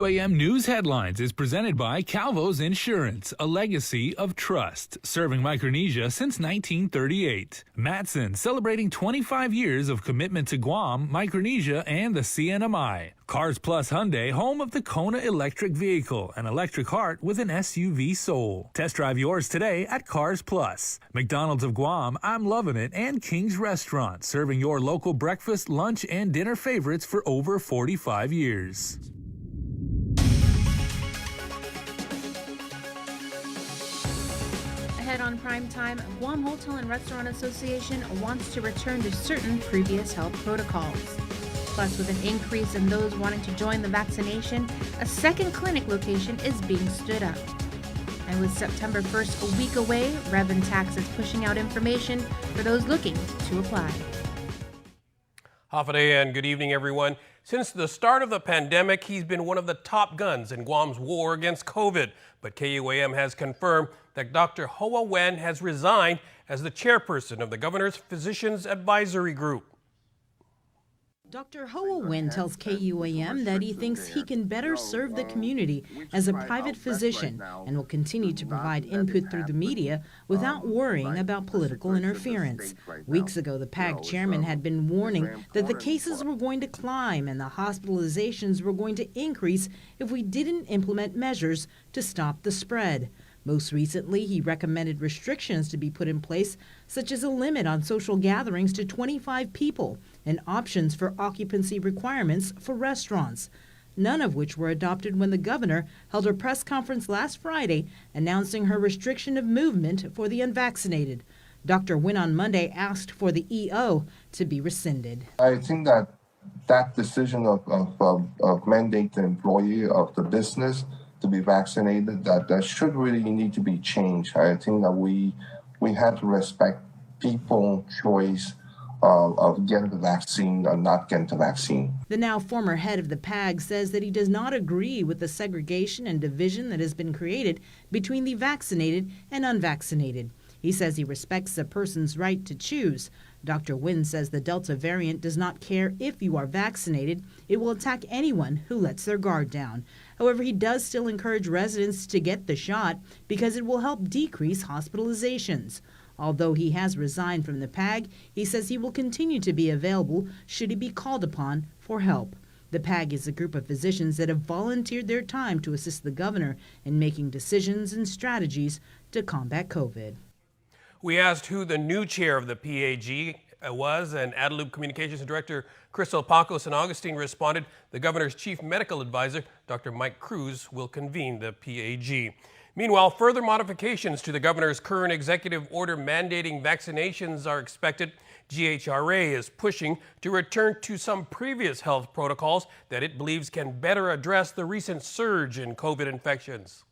KUAM News Headlines is presented by Calvo's Insurance, a legacy of trust, serving Micronesia since 1938. Matson, celebrating 25 years of commitment to Guam, Micronesia, and the CNMI. Cars Plus Hyundai, home of the Kona electric vehicle, an electric heart with an SUV soul. Test drive yours today at Cars Plus. McDonald's of Guam, I'm loving it, and King's Restaurant, serving your local breakfast, lunch, and dinner favorites for over 45 years. Ahead on Prime Time, Guam Hotel and Restaurant Association wants to return to certain previous health protocols. Plus, with an increase in those wanting to join the vaccination, a second clinic location is being stood up. And with September 1st a week away, Reverend Tax is pushing out information for those looking to apply. Hafaday and good evening, everyone. Since the start of the pandemic, he's been one of the top guns in Guam's war against COVID. But KUAM has confirmed that Dr. Hoa Wen has resigned as the chairperson of the governor's Physicians Advisory Group. Dr. Hoa Wen tells KUAM that he thinks he can better serve the community as a private physician and will continue to provide input through the media without worrying about political interference. Weeks ago, the PAG chairman had been warning that the cases were going to climb and the hospitalizations were going to increase if we didn't implement measures to stop the spread. Most recently, he recommended restrictions to be put in place, such as a limit on social gatherings to 25 people and options for occupancy requirements for restaurants, none of which were adopted when the governor held her press conference last Friday announcing her restriction of movement for the unvaccinated. Dr. Wen on Monday asked for the EO to be rescinded. I think that decision of mandate the employee of the business to be vaccinated, that should really need to be changed. I think that we have to respect people's choice of getting the vaccine or not getting the vaccine. The now former head of the PAG says that he does not agree with the segregation and division that has been created between the vaccinated and unvaccinated. He says he respects a person's right to choose. Dr. Wen says the Delta variant does not care if you are vaccinated. It will attack anyone who lets their guard down. However, he does still encourage residents to get the shot because it will help decrease hospitalizations. Although he has resigned from the PAG, he says he will continue to be available should he be called upon for help. The PAG is a group of physicians that have volunteered their time to assist the governor in making decisions and strategies to combat COVID. We asked who the new chair of the PAG was, and Adelup Communications Director Crystal Pacos and Augustine responded the governor's chief medical advisor, Dr. Mike Cruz, will convene the PAG. Meanwhile, further modifications to the governor's current executive order mandating vaccinations are expected. GHRA is pushing to return to some previous health protocols that it believes can better address the recent surge in COVID infections.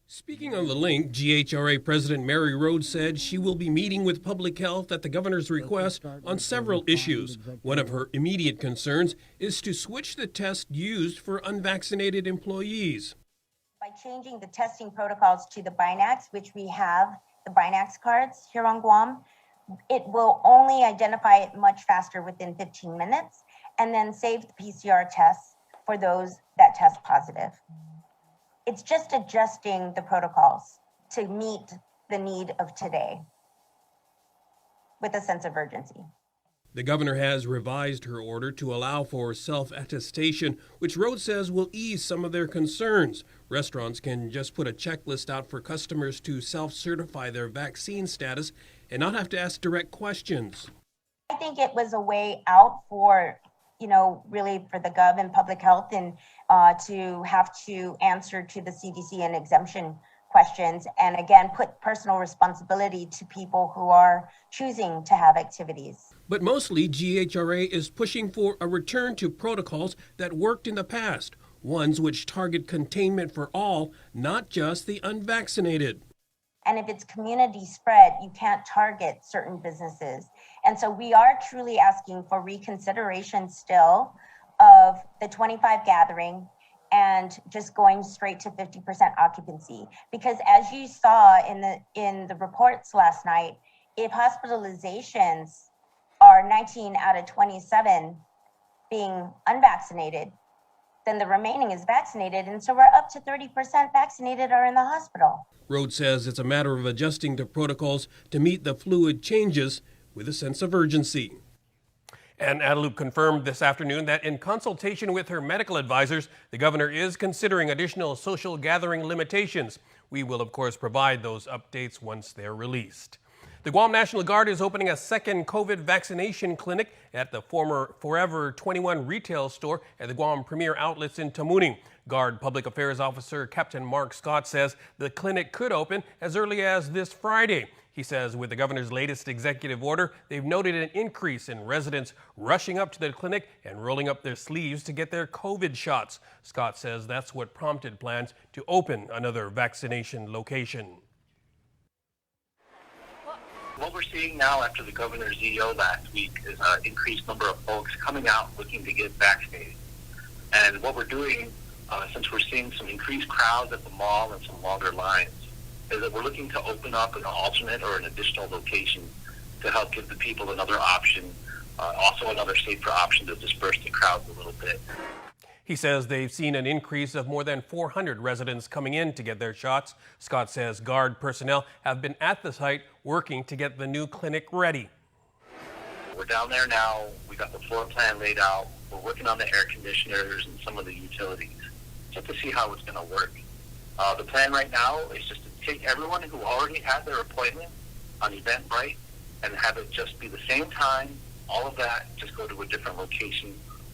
Speaking on the link, GHRA President Mary Rhodes said she will be meeting with public health at the governor's request on several issues. One of her immediate concerns is to switch the test used for unvaccinated employees. By changing the testing protocols to the Binax, which we have the Binax cards here on Guam, it will only identify it much faster within 15 minutes and then save the PCR tests for those that test positive. It's just adjusting the protocols to meet the need of today with a sense of urgency. The governor has revised her order to allow for self-attestation, which Rhodes says will ease some of their concerns. Restaurants can just put a checklist out for customers to self-certify their vaccine status and not have to ask direct questions. I think it was a way out for, really for the Gov and public health and to have to answer to the CDC and exemption questions, and again, put personal responsibility to people who are choosing to have activities. But mostly, GHRA is pushing for a return to protocols that worked in the past, ones which target containment for all, not just the unvaccinated. And if it's community spread, you can't target certain businesses. And so we are truly asking for reconsideration still of the 25 gathering and just going straight to 50% occupancy. Because as you saw in the reports last night, if hospitalizations are 19 out of 27 being unvaccinated, then the remaining is vaccinated. And so we're up to 30% vaccinated are in the hospital. Rhodes says it's a matter of adjusting to protocols to meet the fluid changes with a sense of urgency. And Adelup confirmed this afternoon that in consultation with her medical advisors, the governor is considering additional social gathering limitations. We will, of course, provide those updates once they're released. The Guam National Guard is opening a second COVID vaccination clinic at the former Forever 21 retail store at the Guam Premier Outlets in Tamuning. Guard Public Affairs Officer Captain Mark Scott says the clinic could open as early as this Friday. He says with the governor's latest executive order, they've noted an increase in residents rushing up to the clinic and rolling up their sleeves to get their COVID shots. Scott says that's what prompted plans to open another vaccination location. What we're seeing now after the governor's EO last week is an increased number of folks coming out looking to get vaccinated. And what we're doing, since we're seeing some increased crowds at the mall and some longer lines, is that we're looking to open up an alternate or an additional location to help give the people another option, also another safer option to disperse the crowds a little bit. He says they've seen an increase of more than 400 residents coming in to get their shots. Scott says Guard personnel have been at the site working to get the new clinic ready. We're down there now. We got the floor plan laid out. We're working on the air conditioners and some of the utilities just to see how it's going to work. The plan right now is just to take everyone who already had their appointment on Eventbrite and have it just be the same time, all of that, just go to a different location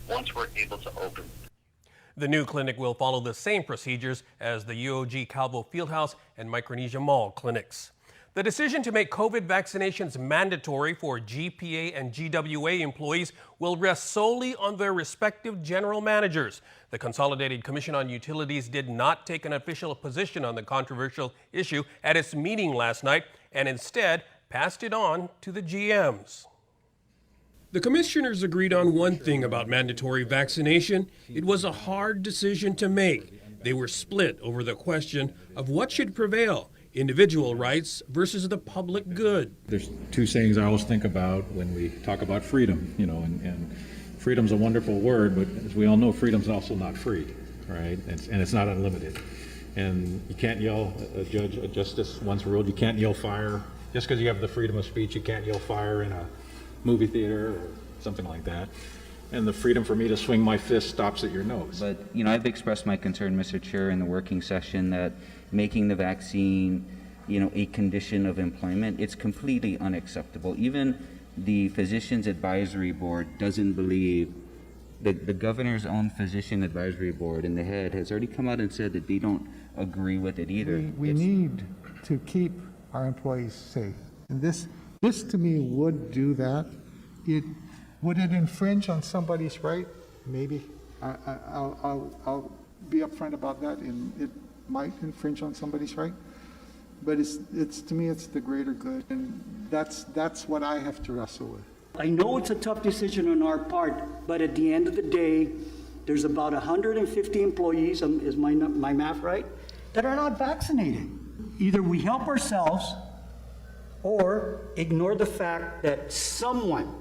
once we're able to open. The new clinic will follow the same procedures as the UOG Calvo Fieldhouse and Micronesia Mall clinics. The decision to make COVID vaccinations mandatory for GPA and GWA employees will rest solely on their respective general managers. The Consolidated Commission on Utilities did not take an official position on the controversial issue at its meeting last night and instead passed it on to the GMs. The commissioners agreed on one thing about mandatory vaccination. It was a hard decision to make. They were split over the question of what should prevail, individual rights versus the public good. There's two sayings I always think about when we talk about freedom, and freedom's a wonderful word, but as we all know, freedom's also not free, right? And it's not unlimited. And you can't yell, a judge, a justice once ruled, you can't yell fire. Just because you have the freedom of speech, you can't yell fire in a movie theater or something like that. And the freedom for me to swing my fist stops at your nose. But, I've expressed my concern, Mr. Chair, in the working session that making the vaccine, a condition of employment, it's completely unacceptable. Even the Physicians Advisory Board doesn't believe that the governor's own Physician Advisory Board and the head has already come out and said that they don't agree with it either. We need to keep our employees safe. And this to me would do that. Would it infringe on somebody's right? Maybe. I'll be upfront about that, and it might infringe on somebody's right. But it's to me, it's the greater good, and that's what I have to wrestle with. I know it's a tough decision on our part, but at the end of the day, there's about 150 employees, is my math right, that are not vaccinated. Either we help ourselves or ignore the fact that someone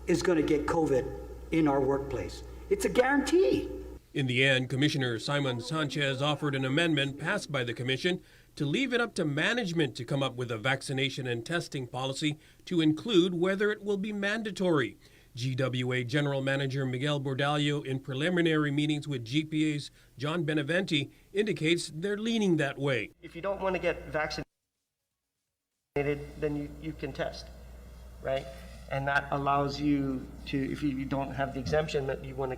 is going to get COVID in our workplace. It's a guarantee. In the end, Commissioner Simon Sanchez offered an amendment passed by the commission to leave it up to management to come up with a vaccination and testing policy to include whether it will be mandatory. GWA General Manager Miguel Bordallo, in preliminary meetings with GPA's John Beneventi, indicates they're leaning that way. If you don't want to get vaccinated, then you can test, right? And that allows you to, if you don't have the exemption that you want to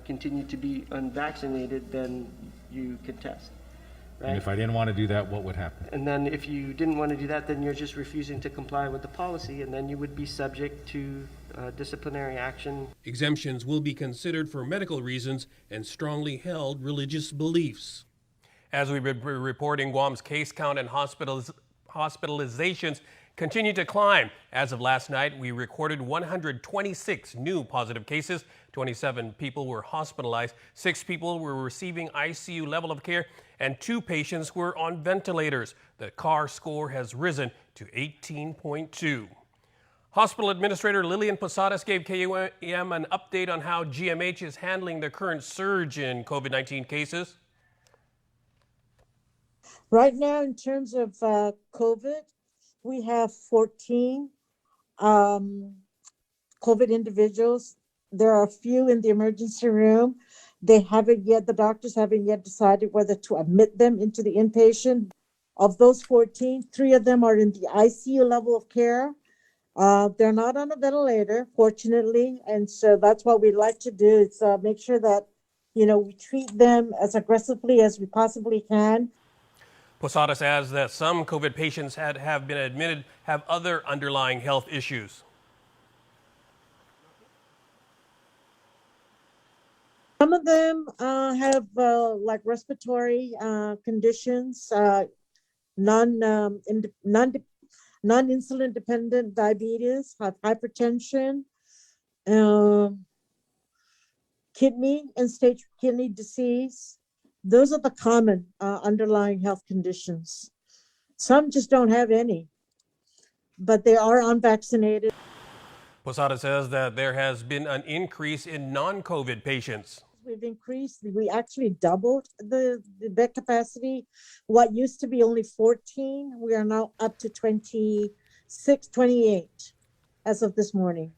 continue to be unvaccinated, then you can test. Right? And if I didn't want to do that, what would happen? And then if you didn't want to do that, then you're just refusing to comply with the policy, and then you would be subject to disciplinary action. Exemptions will be considered for medical reasons and strongly held religious beliefs. As we've been reporting, Guam's case count and hospitalizations continue to climb. As of last night, we recorded 126 new positive cases. 27 people were hospitalized, 6 people were receiving ICU level of care, and 2 patients were on ventilators. The CAR score has risen to 18.2. Hospital Administrator Lillian Posadas gave KUAM an update on how GMH is handling the current surge in COVID-19 cases. Right now, in terms of COVID, we have 14 COVID individuals. There are a few in the emergency room. The doctors haven't yet decided whether to admit them into the inpatient. Of those 14, 3 of them are in the ICU level of care. They're not on a ventilator, fortunately, and so that's what we'd like to do is make sure that, we treat them as aggressively as we possibly can. Posadas adds that some COVID patients have been admitted have other underlying health issues. Some of them have like respiratory conditions, non-insulin dependent diabetes, have hypertension, end-stage kidney disease. Those are the common underlying health conditions. Some just don't have any, but they are unvaccinated. Posada says that there has been an increase in non-COVID patients. We actually doubled the bed capacity. What used to be only 14, we are now up to 26, 28 as of this morning.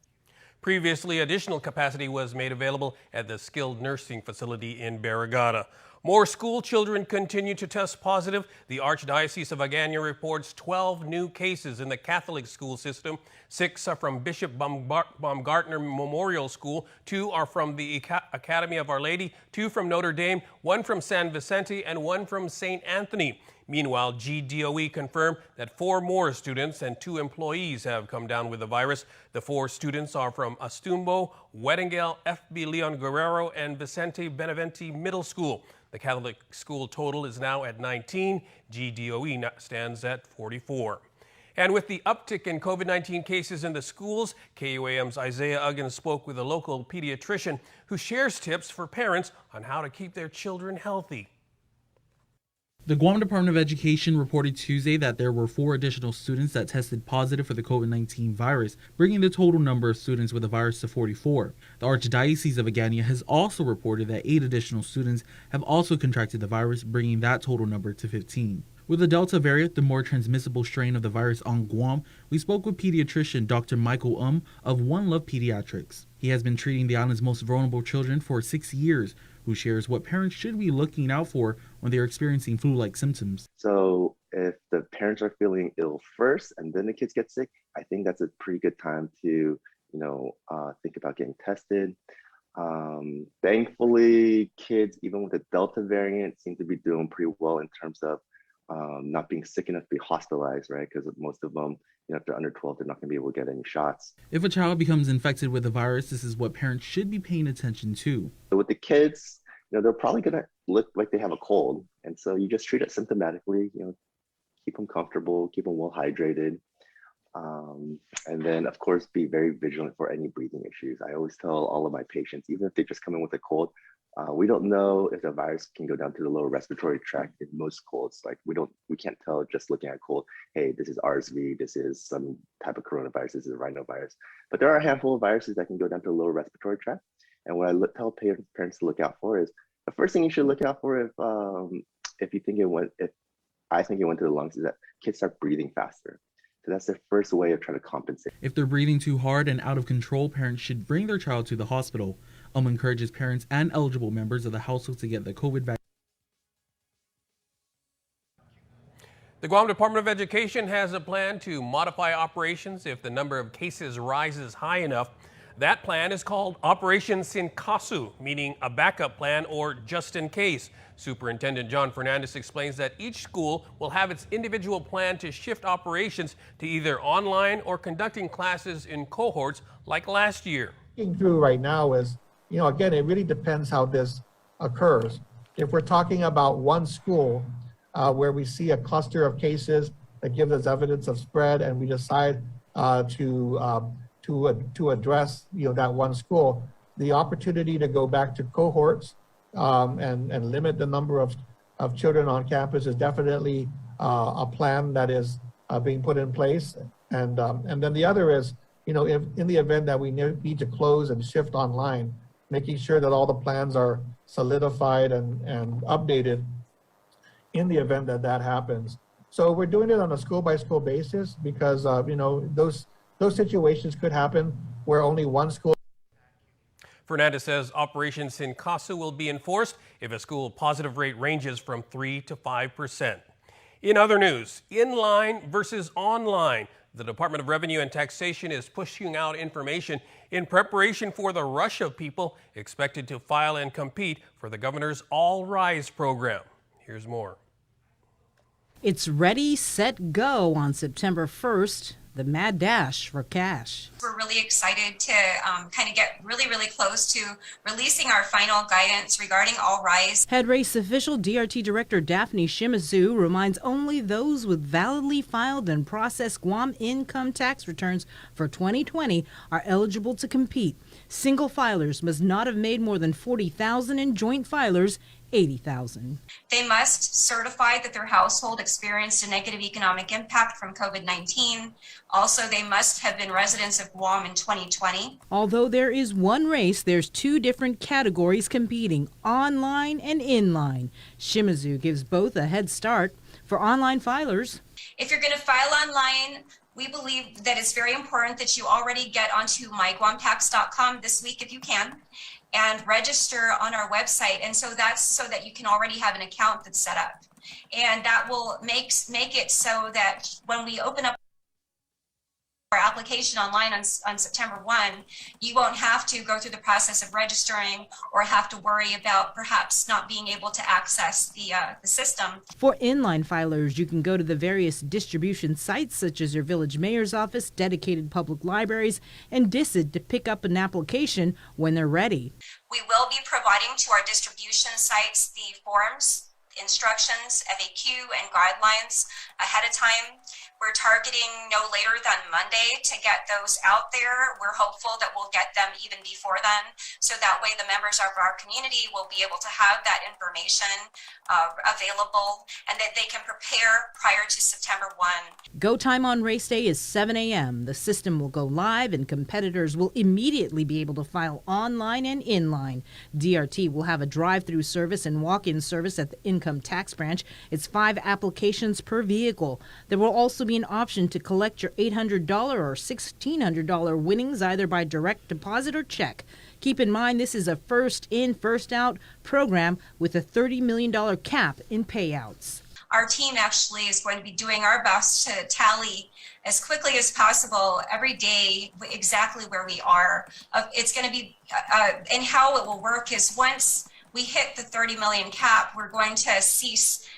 Previously, additional capacity was made available at the skilled nursing facility in Barrigada. More school children continue to test positive. The Archdiocese of Agana reports 12 new cases in the Catholic school system. 6 are from Bishop Baumgartner Memorial School. 2 are from the Academy of Our Lady. 2 from Notre Dame. 1 from San Vicente and 1 from St. Anthony. Meanwhile, GDOE confirmed that 4 more students and 2 employees have come down with the virus. The 4 students are from Astumbo, Weddingale, FB Leon Guerrero, and Vicente Benavente Middle School. The Catholic school total is now at 19. GDOE stands at 44. And with the uptick in COVID-19 cases in the schools, KUAM's Isaiah Uggins spoke with a local pediatrician who shares tips for parents on how to keep their children healthy. The Guam Department of Education reported Tuesday that there were 4 additional students that tested positive for the COVID-19 virus, bringing the total number of students with the virus to 44. The Archdiocese of Agana has also reported that 8 additional students have also contracted the virus, bringing that total number to 15. With the Delta variant, the more transmissible strain of the virus on Guam, we spoke with pediatrician Dr. Michael of One Love Pediatrics. He has been treating the island's most vulnerable children for 6 years, who shares what parents should be looking out for when they're experiencing flu-like symptoms. So if the parents are feeling ill first and then the kids get sick, I think that's a pretty good time to, think about getting tested. Thankfully, kids, even with the Delta variant, seem to be doing pretty well in terms of not being sick enough to be hospitalized, right? Because most of them, if they're under 12, they're not going to be able to get any shots. If a child becomes infected with the virus, this is what parents should be paying attention to. So with the kids, they're probably going to look like they have a cold. And so you just treat it symptomatically, keep them comfortable, keep them well hydrated. And then, of course, be very vigilant for any breathing issues. I always tell all of my patients, even if they just come in with a cold, we don't know if the virus can go down to the lower respiratory tract in most colds. Like we can't tell just looking at cold, hey, this is RSV, this is some type of coronavirus, this is a rhinovirus. But there are a handful of viruses that can go down to the lower respiratory tract. And what I tell parents to look out for is the first thing you should look out for if I think it went to the lungs is that kids start breathing faster. So that's the first way of trying to compensate. If they're breathing too hard and out of control, parents should bring their child to the hospital. Encourages parents and eligible members of the household to get the COVID vaccine. The Guam Department of Education has a plan to modify operations if the number of cases rises high enough. That plan is called Operation Sinkasu, meaning a backup plan or just in case. Superintendent John Fernandez explains that each school will have its individual plan to shift operations to either online or conducting classes in cohorts like last year. Through right now is, again, it really depends how this occurs. If we're talking about one school where we see a cluster of cases that gives us evidence of spread and we decide to address that one school, the opportunity to go back to cohorts and limit the number of children on campus is definitely a plan that is being put in place. And then the other is if in the event that we need to close and shift online, making sure that all the plans are solidified and updated in the event that that happens. So we're doing it on a school by school basis because those situations could happen where only one school. Fernandez says operations in CASA will be enforced if a school positive rate ranges from 3 to 5%. In other news, in-line versus online, the Department of Revenue and Taxation is pushing out information in preparation for the rush of people expected to file and compete for the governor's All Rise program. Here's more. It's ready, set, go on September 1st. The mad dash for cash. We're really excited to kind of get really close to releasing our final guidance regarding All Rise. Head race official DRT Director Daphne Shimizu reminds only those with validly filed and processed Guam income tax returns for 2020 are eligible to compete. Single filers must not have made more than $40,000 and joint filers $80,000. They must certify that their household experienced a negative economic impact from COVID-19. Also, they must have been residents of Guam in 2020. Although there is one race, there's two different categories competing, online and inline. Shimizu gives both a head start. For online filers, if you're going to file online, we believe that it's very important that you already get onto myguamtax.com this week if you can, and register on our website. And so that's so that you can already have an account that's set up. And that will make it so that when we open up our application online on September 1, you won't have to go through the process of registering or have to worry about perhaps not being able to access the system. For inline filers, you can go to the various distribution sites such as your village mayor's office, dedicated public libraries, and DISID to pick up an application when they're ready. We will be providing to our distribution sites the forms, instructions, FAQ, and guidelines ahead of time. We're targeting no later than Monday to get those out there. We're hopeful that we'll get them even before then, so that way the members of our community will be able to have that information available and that they can prepare prior to September 1. Go time on race day is 7 a.m. The system will go live and competitors will immediately be able to file online and inline. DRT will have a drive-through service and walk-in service at the income tax branch. It's 5 applications per vehicle. There will also be an option to collect your $800 or $1,600 winnings either by direct deposit or check. Keep in mind this is a first in, first out program with a $30 million cap in payouts. Our team actually is going to be doing our best to tally as quickly as possible every day exactly where we are. It's going to be, and how it will work is once we hit the 30 million cap, we're going to cease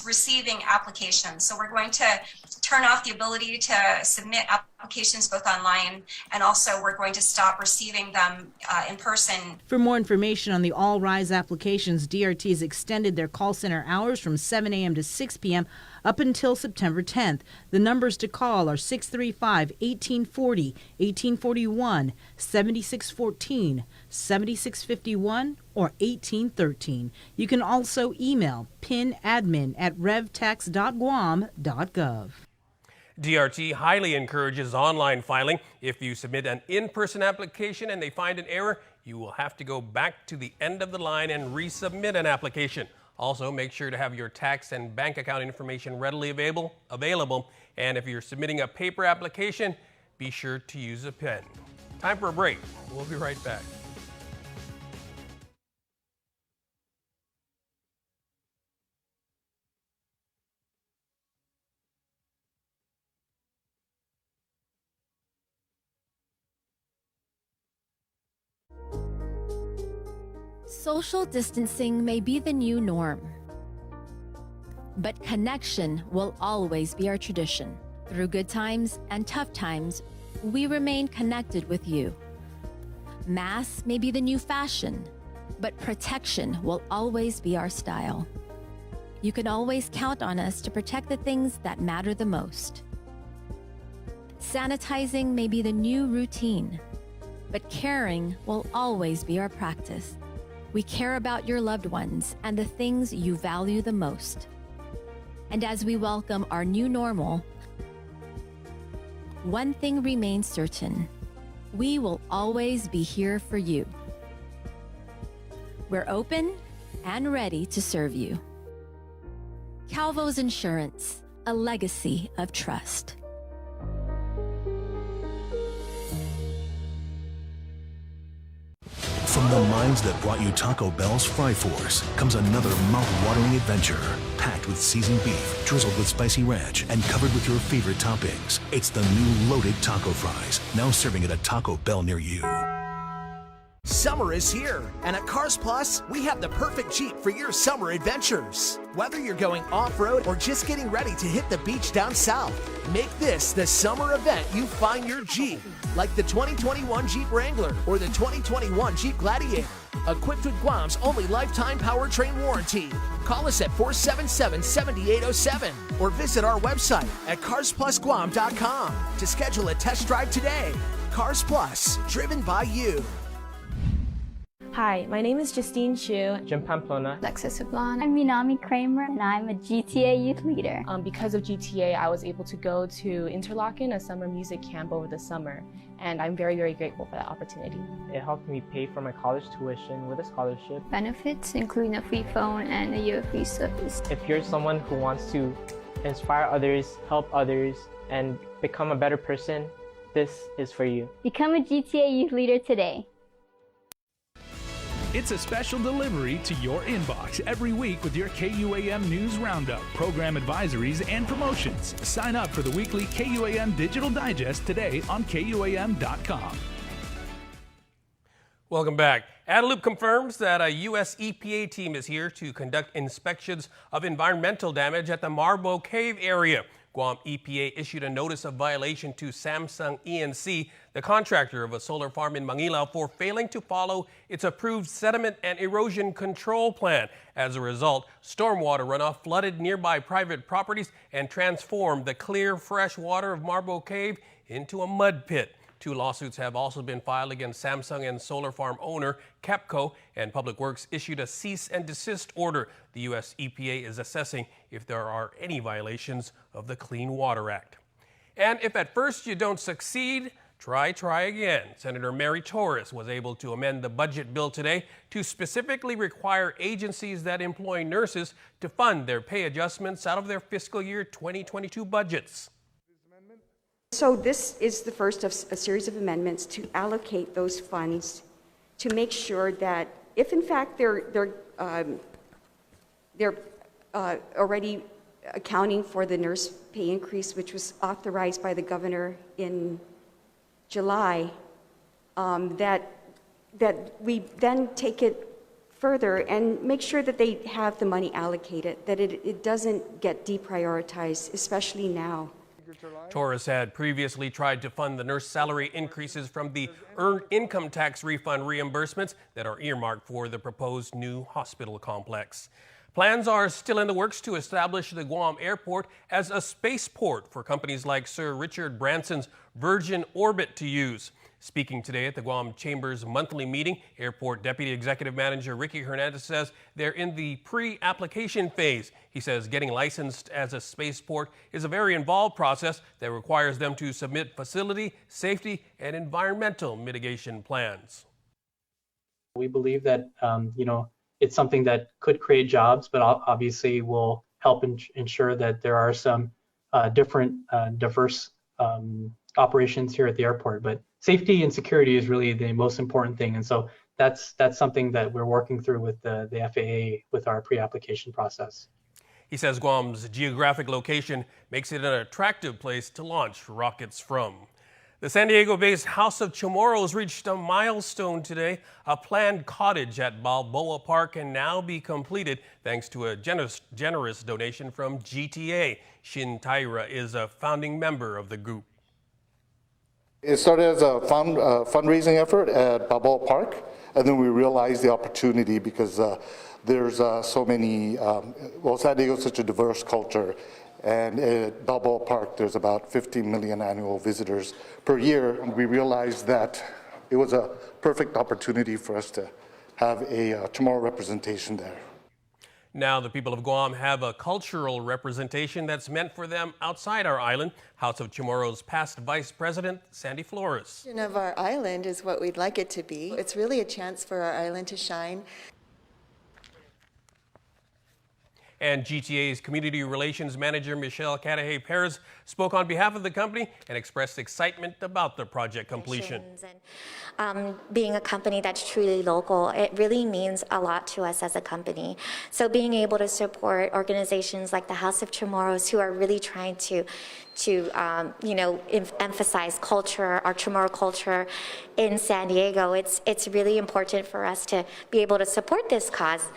receiving applications. So we're going to turn off the ability to submit applications both online, and also we're going to stop receiving them in person. For more information on the All Rise applications, DRT has extended their call center hours from 7 a.m. to 6 p.m. up until September 10th. The numbers to call are 635-1840, 1841, 7614, 7651, or 1813. You can also email pinadmin@revtax.guam.gov. DRT highly encourages online filing. If you submit an in-person application and they find an error, you will have to go back to the end of the line and resubmit an application. Also, make sure to have your tax and bank account information readily available. And if you're submitting a paper application, be sure to use a pen. Time for a break. We'll be right back. Social distancing may be the new norm, but connection will always be our tradition. Through good times and tough times, we remain connected with you. Masks may be the new fashion, but protection will always be our style. You can always count on us to protect the things that matter the most. Sanitizing may be the new routine, but caring will always be our practice. We care about your loved ones and the things you value the most. And as we welcome our new normal, one thing remains certain: we will always be here for you. We're open and ready to serve you. Calvo's Insurance, a legacy of trust. From the minds that brought you Taco Bell's Fry Force comes another mouth-watering adventure, packed with seasoned beef, drizzled with spicy ranch, and covered with your favorite toppings. It's the new loaded taco fries, now serving at a Taco Bell near you. Summer is here, and at Cars Plus, we have the perfect Jeep for your summer adventures. Whether you're going off-road or just getting ready to hit the beach down south, make this the summer event you find your Jeep, like the 2021 Jeep Wrangler or the 2021 Jeep Gladiator, equipped with Guam's only lifetime powertrain warranty. Call us at 477-7807 or visit our website at carsplusguam.com to schedule a test drive today. Cars Plus, driven by you. Hi, my name is Justine Chu. Jim Pamplona. Alexis Sablon. I'm Minami Kramer, and I'm a GTA youth leader. Because of GTA, I was able to go to Interlaken, a summer music camp over the summer, and I'm very, very grateful for that opportunity. It helped me pay for my college tuition with a scholarship. Benefits, including a free phone and a year free service. If you're someone who wants to inspire others, help others, and become a better person, this is for you. Become a GTA youth leader today. It's a special delivery to your inbox every week with your KUAM News Roundup, program advisories, and promotions. Sign up for the weekly KUAM Digital Digest today on KUAM.com. Welcome back. Adelup confirms that a U.S. EPA team is here to conduct inspections of environmental damage at the Marbo Cave area. Guam EPA issued a notice of violation to Samsung E&C, the contractor of a solar farm in Manila, for failing to follow its approved sediment and erosion control plan. As a result, stormwater runoff flooded nearby private properties and transformed the clear, fresh water of Marbo Cave into a mud pit. 2 lawsuits have also been filed against Samsung and solar farm owner KEPCO, and Public Works issued a cease and desist order. The U.S. EPA is assessing if there are any violations of the Clean Water Act. And if at first you don't succeed, try again. Senator Mary Torres was able to amend the budget bill today to specifically require agencies that employ nurses to fund their pay adjustments out of their fiscal year 2022 budgets. So this is the first of a series of amendments to allocate those funds to make sure that if in fact they're already accounting for the nurse pay increase, which was authorized by the governor in July, that we then take it further and make sure that they have the money allocated, that it doesn't get deprioritized, especially now. Torres had previously tried to fund the nurse salary increases from the earned income tax refund reimbursements that are earmarked for the proposed new hospital complex. Plans are still in the works to establish the Guam airport as a spaceport for companies like Sir Richard Branson's Virgin Orbit to use. Speaking today at the Guam Chamber's monthly meeting, Airport Deputy Executive Manager Ricky Hernandez says they're in the pre-application phase. He says getting licensed as a spaceport is a very involved process that requires them to submit facility, safety, and environmental mitigation plans. We believe that it's something that could create jobs, but obviously will help ensure that there are some different diverse operations here at the airport. But safety and security is really the most important thing, and so that's something that we're working through with the FAA with our pre-application process. He says Guam's geographic location makes it an attractive place to launch rockets from. The San Diego-based House of Chamorros reached a milestone today. A planned cottage at Balboa Park can now be completed thanks to a generous donation from GTA. Shin Taira is a founding member of the group. It started as a fundraising effort at Balboa Park, and then we realized the opportunity because there's so many, San Diego is such a diverse culture, and at Balboa Park there's about 15 million annual visitors per year, and we realized that it was a perfect opportunity for us to have a Chamorro representation there. Now the people of Guam have a cultural representation that's meant for them outside our island. House of Chamorro's past Vice President, Sandy Flores. Of our island is what we'd like it to be. It's really a chance for our island to shine. And GTA's Community Relations Manager, Michelle Cadahay Perez, spoke on behalf of the company and expressed excitement about the project completion. Being a company that's truly local, it really means a lot to us as a company. So being able to support organizations like the House of Chamorros, who are really trying to emphasize culture, our Chamorro culture in San Diego, it's really important for us to be able to support this cause.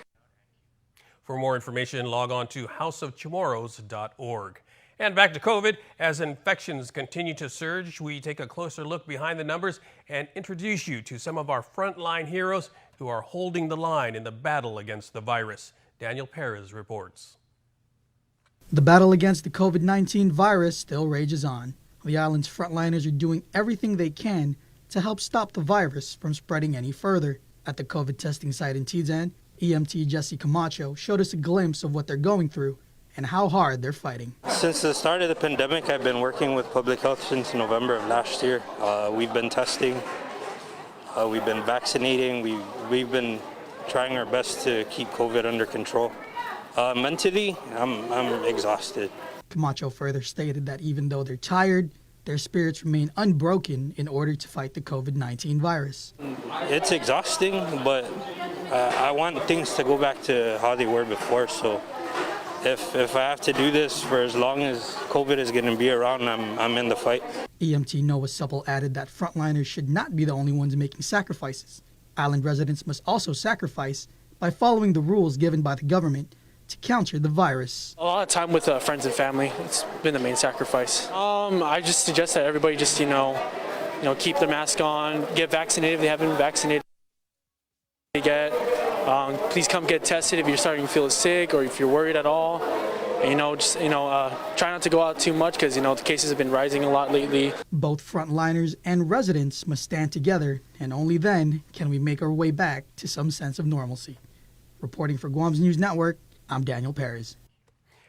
For more information, log on to houseofchamorros.org. And back to COVID. As infections continue to surge, we take a closer look behind the numbers and introduce you to some of our frontline heroes who are holding the line in the battle against the virus. Daniel Perez reports. The battle against the COVID-19 virus still rages on. The island's frontliners are doing everything they can to help stop the virus from spreading any further. At the COVID testing site in Tizan, EMT Jesse Camacho showed us a glimpse of what they're going through and how hard they're fighting. Since the start of the pandemic, I've been working with public health since November of last year. We've been testing, we've been vaccinating, we've been trying our best to keep COVID under control. Mentally, I'm exhausted. Camacho further stated that even though they're tired, their spirits remain unbroken in order to fight the COVID-19 virus. It's exhausting, but I want things to go back to how they were before. So if I have to do this for as long as COVID is going to be around, I'm in the fight. EMT Noah Supple added that frontliners should not be the only ones making sacrifices. Island residents must also sacrifice by following the rules given by the government to counter the virus. A lot of time with friends and family. It's been the main sacrifice. I just suggest that everybody just keep their mask on, get vaccinated if they haven't been vaccinated. Please come get tested if you're starting to feel sick or if you're worried at all. And, try not to go out too much because the cases have been rising a lot lately. Both frontliners and residents must stand together, and only then can we make our way back to some sense of normalcy. Reporting for Guam's News Network, I'm Daniel Perez.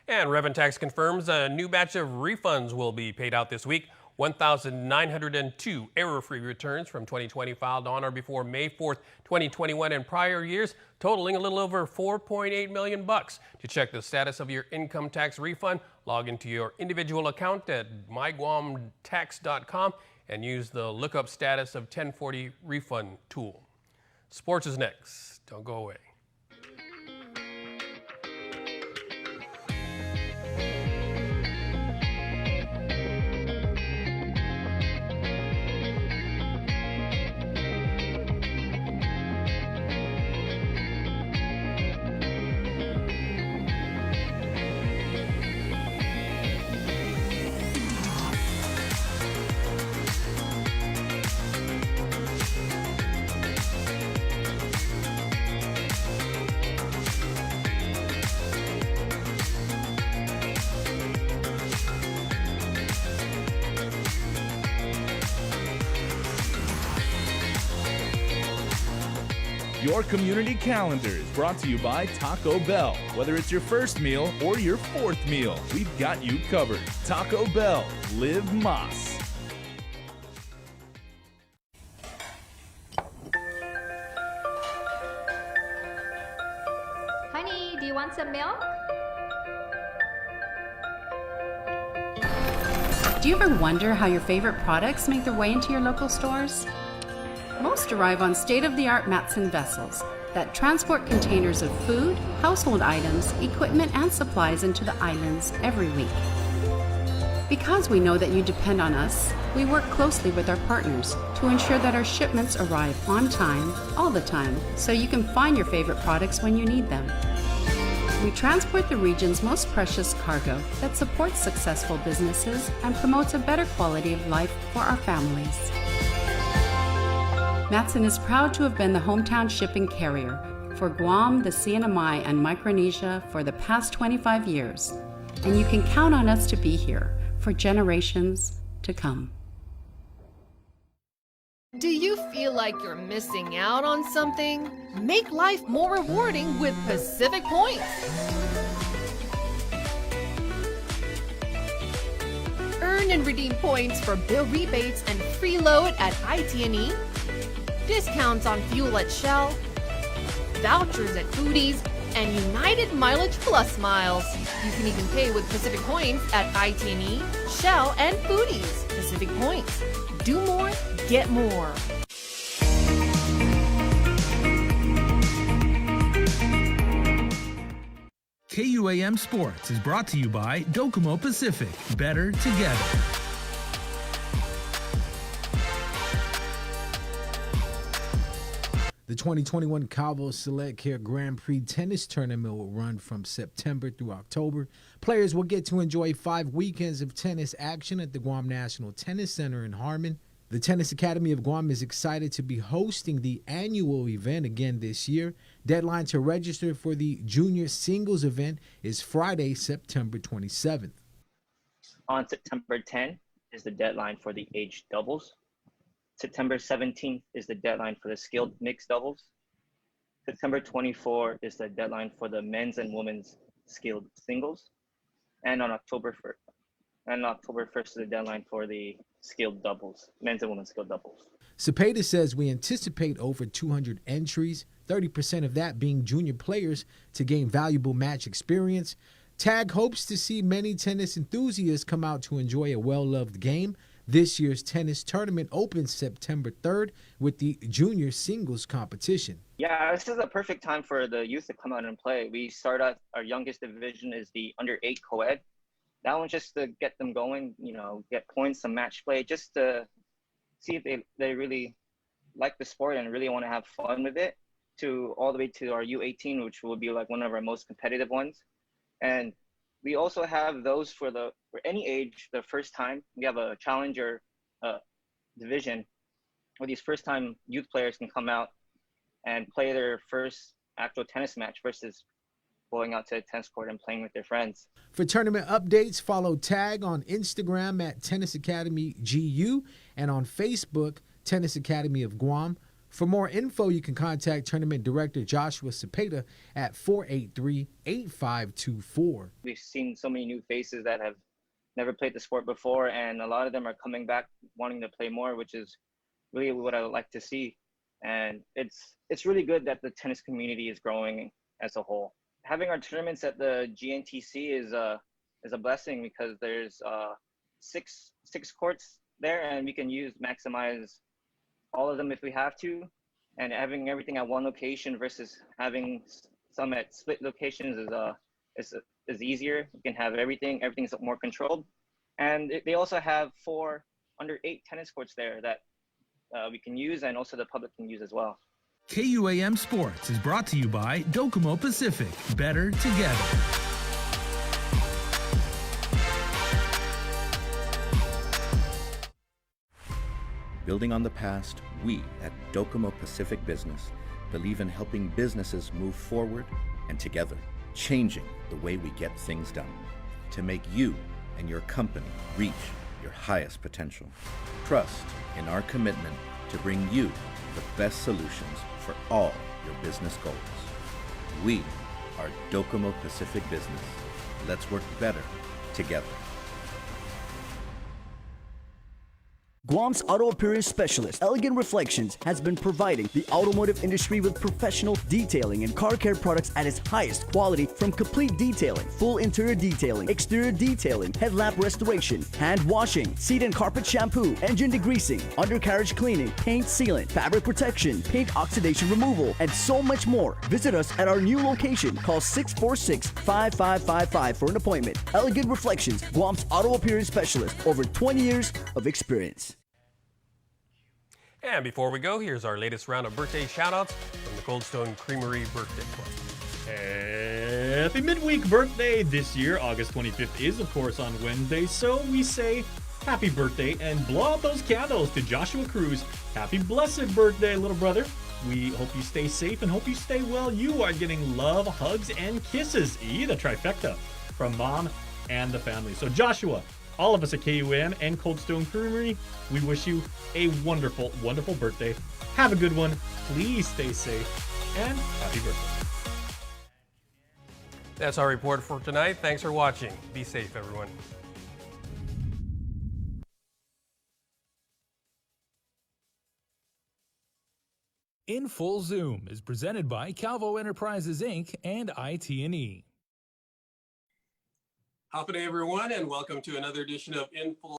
And Revenue Tax confirms a new batch of refunds will be paid out this week. 1,902 error-free returns from 2020 filed on or before May 4th, 2021 and prior years, totaling a little over $4.8 million. To check the status of your income tax refund, log into your individual account at myguamtax.com and use the lookup status of 1040 refund tool. Sports is next. Don't go away. Your community calendar is brought to you by Taco Bell. Whether it's your first meal or your fourth meal, we've got you covered. Taco Bell, live Mas. Honey, do you want some milk? Do you ever wonder how your favorite products make their way into your local stores? Most arrive on state-of-the-art Matson vessels that transport containers of food, household items, equipment, and supplies into the islands every week. Because we know that you depend on us, we work closely with our partners to ensure that our shipments arrive on time, all the time, so you can find your favorite products when you need them. We transport the region's most precious cargo that supports successful businesses and promotes a better quality of life for our families. Matson is proud to have been the hometown shipping carrier for Guam, the CNMI, and Micronesia for the past 25 years, and you can count on us to be here for generations to come. Do you feel like you're missing out on something? Make life more rewarding with Pacific Points. Earn and redeem points for bill rebates and free load at IT&E, discounts on fuel at Shell, vouchers at Foodies, and United Mileage Plus miles. You can even pay with Pacific Points at IT&E, Shell, and Foodies. Pacific Points. Do more, get more. KUAM Sports is brought to you by Docomo Pacific. Better together. The 2021 Cabo Select Care Grand Prix Tennis Tournament will run from September through October. Players will get to enjoy 5 weekends of tennis action at the Guam National Tennis Center in Harmon. The Tennis Academy of Guam is excited to be hosting the annual event again this year. Deadline to register for the junior singles event is Friday, September 27th. On September 10th is the deadline for the age doubles. September 17th is the deadline for the skilled mixed doubles. September 24th is the deadline for the men's and women's skilled singles. And on October 1st is the deadline for the skilled doubles, men's and women's skilled doubles. Cepeda says we anticipate over 200 entries, 30% of that being junior players to gain valuable match experience. TAG hopes to see many tennis enthusiasts come out to enjoy a well-loved game. This year's tennis tournament opens September 3rd with the junior singles competition. Yeah, this is a perfect time for the youth to come out and play. We start out, our youngest division is the under-8 co-ed. That one's just to get them going, get points, some match play, just to see if they really like the sport and really want to have fun with it, to all the way to our U18, which will be like one of our most competitive ones. And we also have those for any age, the first time. We have a challenger division where these first time youth players can come out and play their first actual tennis match versus going out to a tennis court and playing with their friends. For tournament updates, follow TAG on Instagram at Tennis Academy GU and on Facebook, Tennis Academy of Guam. For more info, you can contact Tournament Director Joshua Cepeda at 483-8524. We've seen so many new faces that have never played the sport before, and a lot of them are coming back wanting to play more, which is really what I would like to see. And it's really good that the tennis community is growing as a whole. Having our tournaments at the GNTC is a blessing because there's six courts there, and we can maximize all of them if we have to, and having everything at one location versus having some at split locations is easier. You can have everything's more controlled. And they also have 4 under-8 tennis courts there that we can use, and also the public can use as well. KUAM Sports is brought to you by Docomo Pacific. Better together. Building on the past, we at Docomo Pacific Business believe in helping businesses move forward and together, changing the way we get things done to make you and your company reach your highest potential. Trust in our commitment to bring you the best solutions for all your business goals. We are Docomo Pacific Business. Let's work better together. Guam's auto appearance specialist, Elegant Reflections, has been providing the automotive industry with professional detailing and car care products at its highest quality, from complete detailing, full interior detailing, exterior detailing, headlamp restoration, hand washing, seat and carpet shampoo, engine degreasing, undercarriage cleaning, paint sealant, fabric protection, paint oxidation removal, and so much more. Visit us at our new location. Call 646-5555 for an appointment. Elegant Reflections, Guam's auto appearance specialist, over 20 years of experience. And before we go, here's our latest round of birthday shout-outs from the Cold Stone Creamery Birthday Club. Happy midweek birthday this year. August 25th is, of course, on Wednesday, so we say happy birthday and blow out those candles to Joshua Cruz. Happy blessed birthday, little brother. We hope you stay safe and hope you stay well. You are getting love, hugs, and kisses. The trifecta from mom and the family. So Joshua, all of us at KUAM and Cold Stone Creamery, we wish you a wonderful, wonderful birthday. Have a good one. Please stay safe, and happy birthday. That's our report for tonight. Thanks for watching. Be safe, everyone. In Full Zoom is presented by Calvo Enterprises, Inc. and IT&E. Howdy, everyone, and welcome to another edition of In Full